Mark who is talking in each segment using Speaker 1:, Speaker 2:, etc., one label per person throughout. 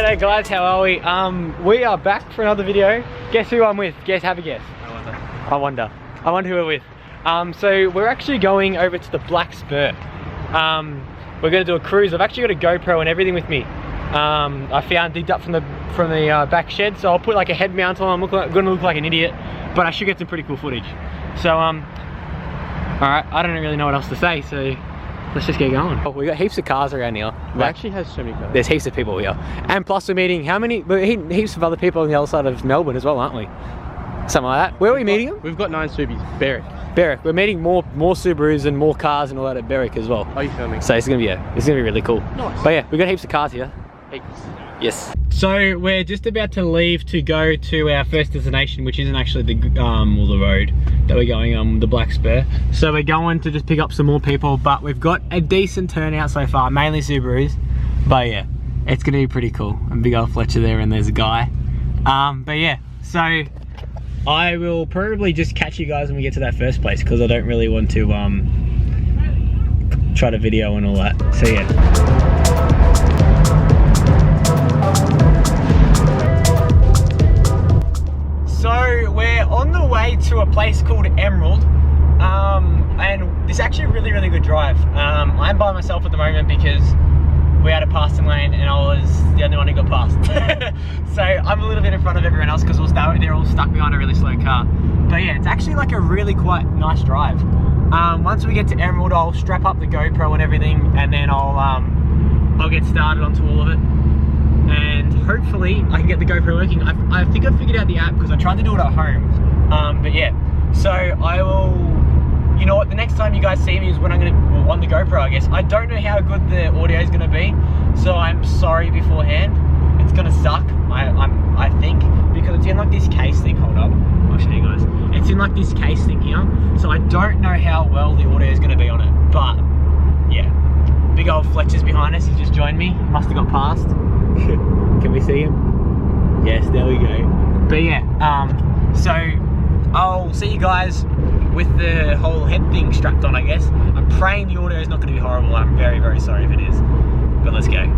Speaker 1: G'day guys, how are we? We are back for another video. Guess who I'm with? Have a guess. I wonder who we're with. So we're actually going over to the Black Spur. We're gonna do a cruise. I've actually got a GoPro and everything with me. I found digged up from the back shed, so I'll put like a head mount on. I'm gonna look like an idiot, but I should get some pretty cool footage. So alright, I don't really know what else to say, so let's just get going. Oh, we got heaps of cars around here.
Speaker 2: It actually has so many cars.
Speaker 1: There's heaps of people here. And plus we're meeting heaps of other people on the other side of Melbourne as well, aren't we? Something like that. Where are we meeting them?
Speaker 2: We've got 9 Subies. Berwick.
Speaker 1: We're meeting more Subarus and more cars and all that at Berwick as well.
Speaker 2: Are you filming?
Speaker 1: So it's gonna be really cool. Nice. But yeah, we've got heaps of cars here.
Speaker 2: Heaps.
Speaker 1: Yes. So we're just about to leave to go to our first destination, which isn't actually the road that we're going on, the Black Spur. So we're going to just pick up some more people, but we've got a decent turnout so far, mainly Subarus. But yeah, it's gonna be pretty cool. And big old Fletcher there, and there's a guy. But yeah, so I will probably just catch you guys when we get to that first place, because I don't really want to try to video and all that. So yeah. So we're on the way to a place called Emerald, and it's actually a really good drive. I'm by myself at the moment because we had a passing lane and I was the only one who got past. So I'm a little bit in front of everyone else because they're all stuck behind a really slow car. But yeah, it's actually like a really quite nice drive. Once we get to Emerald, I'll strap up the GoPro and everything, and then I'll get started onto all of it. And hopefully I can get the GoPro working. I think I figured out the app because I tried to do it at home. But yeah, so I will, you know what, the next time you guys see me is when I'm on the GoPro, I guess. I don't know how good the audio is gonna be, so I'm sorry beforehand. It's gonna suck, I think, because it's in like this case thing. Hold up, I'll show you guys. It's in like this case thing here, so I don't know how well the audio is gonna be on it, but yeah. Big old Fletcher's behind us, he just joined me. Must have got past. Can we see him? Yes, there we go. But yeah, so I'll see you guys with the whole head thing strapped on, I guess. I'm praying the audio is not going to be horrible. I'm very sorry if it is. But let's go.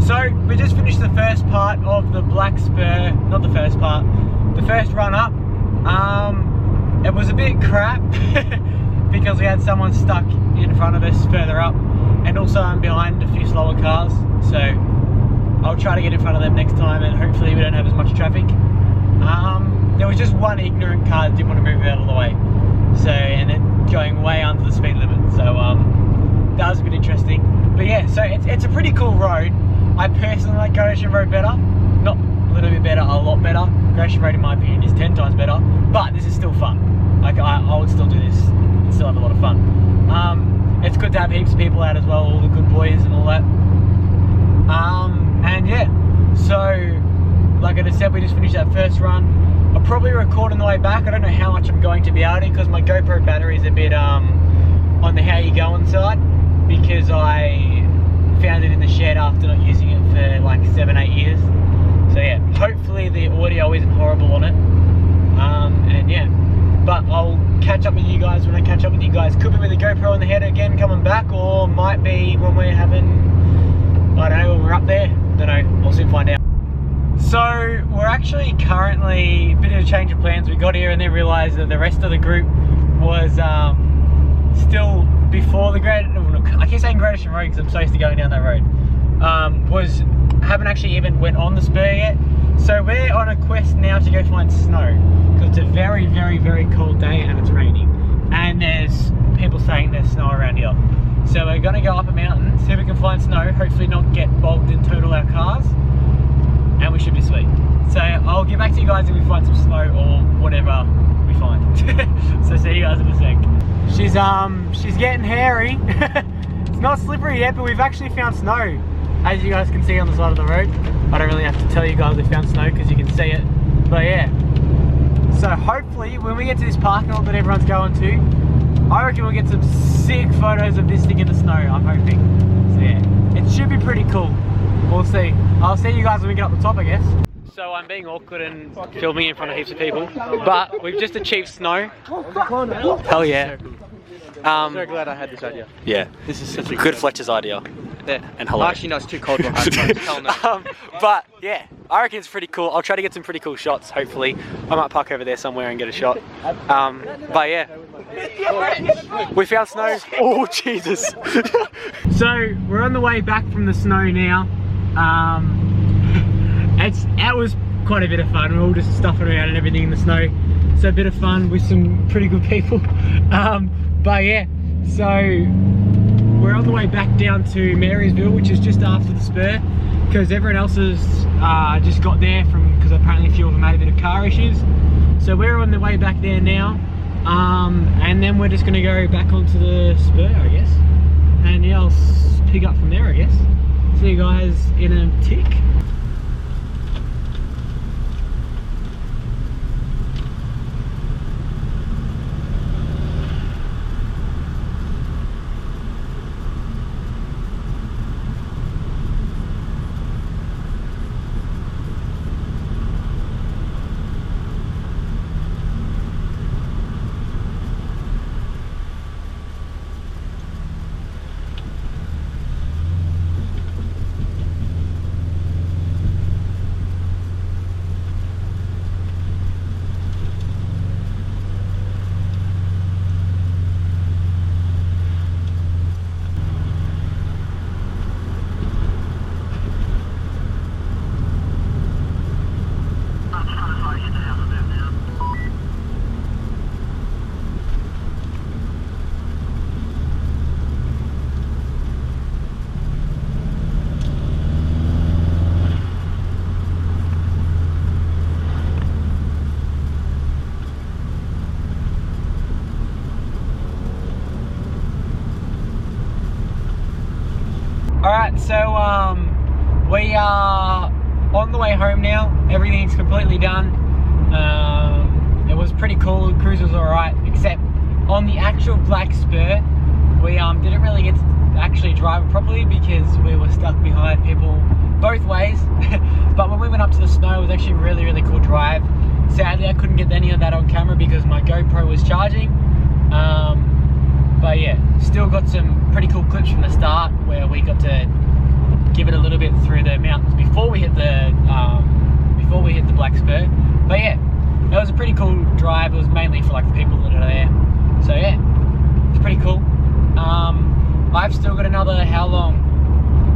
Speaker 1: So we just finished the first part of the Black Spur, not the first part, the first run up. It was a bit crap because we had someone stuck in front of us further up, and also I'm behind a few slower cars, so I'll try to get in front of them next time and hopefully we don't have as much traffic. There was just one ignorant car that didn't want to move out of the way, so, and then going way under the speed limit, so that was a bit interesting. But yeah, so it's a pretty cool road. I personally like Goshen Road better. Not a little bit better, a lot better. Goshen Road in my opinion is 10 times better, but this is still fun. Like I would still do this and still have a lot of fun. have heaps of people out as well, all the good boys and all that. And yeah, so like I just said, we just finished that first run. I'll probably record on the way back. I don't know how much I'm going to be able to, because my GoPro battery is a bit on the how you going side, because I found it in the shed after not using it for like 7-8 years. So yeah, hopefully the audio isn't horrible on it. And yeah, but I'll catch up with you guys when I catch up with you guys. Could be with the GoPro on the head again coming back, or might be when we're having, I don't know, when we're up there. Don't know, we'll soon find out. So we're actually currently, a bit of a change of plans. We got here and then realised that the rest of the group was still before the I keep saying Great Ocean Road because I'm so used to going down that road. Haven't actually even went on the spur yet. So we're on a quest now to go find snow, because it's a very, very, very cold day and it's raining. And there's people saying there's snow around here. So we're gonna go up a mountain, see if we can find snow, hopefully not get bogged and total our cars, and we should be sweet. So I'll get back to you guys if we find some snow or whatever we find. So see you guys in a sec. She's getting hairy. It's not slippery yet, but we've actually found snow, as you guys can see on the side of the road. I don't really have to tell you guys we found snow because you can see it, but yeah. So hopefully when we get to this parking lot that everyone's going to, I reckon we'll get some sick photos of this thing in the snow, I'm hoping. So yeah, it should be pretty cool. We'll see. I'll see you guys when we get up the top, I guess. So I'm being awkward and filming in front of heaps of people, but we've just achieved snow. Hell yeah.
Speaker 2: I'm so glad I had this idea.
Speaker 1: Yeah,
Speaker 2: This is such a
Speaker 1: good Fletcher's idea.
Speaker 2: Yeah.
Speaker 1: And hello.
Speaker 2: Actually, no, it's too cold behind me. Hell no.
Speaker 1: But yeah, I reckon it's pretty cool. I'll try to get some pretty cool shots, hopefully. I might park over there somewhere and get a shot. But yeah, we found snow. Oh, Jesus. So we're on the way back from the snow now. It was quite a bit of fun. We're all just stuffing around and everything in the snow. So a bit of fun with some pretty good people. But yeah, so we're on the way back down to Marysville, which is just after the spur, because everyone else has just got there because apparently a few of them had a bit of car issues. So we're on the way back there now, and then we're just going to go back onto the spur, I guess, and yeah, I'll pick up from there, I guess. See you guys in a tick. Alright, so we are on the way home now. Everything's completely done. It was pretty cool, the cruise was alright, except on the actual Black Spur, we didn't really get to actually drive it properly because we were stuck behind people both ways. But when we went up to the snow, it was actually a really, really cool drive. Sadly, I couldn't get any of that on camera because my GoPro was charging. But yeah, still got some pretty cool clips from the start where we got to give it a little bit through the mountains before we hit the Black Spur. But yeah, it was a pretty cool drive. It was mainly for like the people that are there. So yeah, it's pretty cool. I've still got another, how long?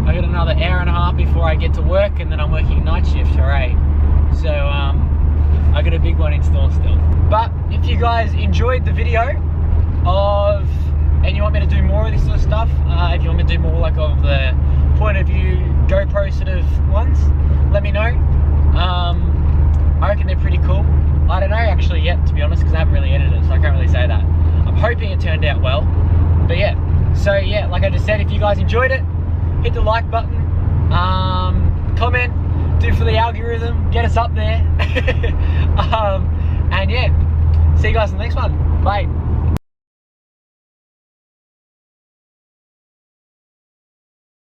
Speaker 1: I got another hour and a half before I get to work, and then I'm working night shift, hooray. So I got a big one in store still. But if you guys enjoyed the video and you want me to do more of this sort of stuff, if you want me to do more like of the point of view GoPro sort of ones, let me know. I reckon they're pretty cool. I don't know actually yet, to be honest, because I haven't really edited it, so I can't really say that. I'm hoping it turned out well. But yeah, So yeah, like I just said, if you guys enjoyed it, hit the like button, comment, do it for the algorithm, get us up there. And yeah, see you guys in the next one. Bye.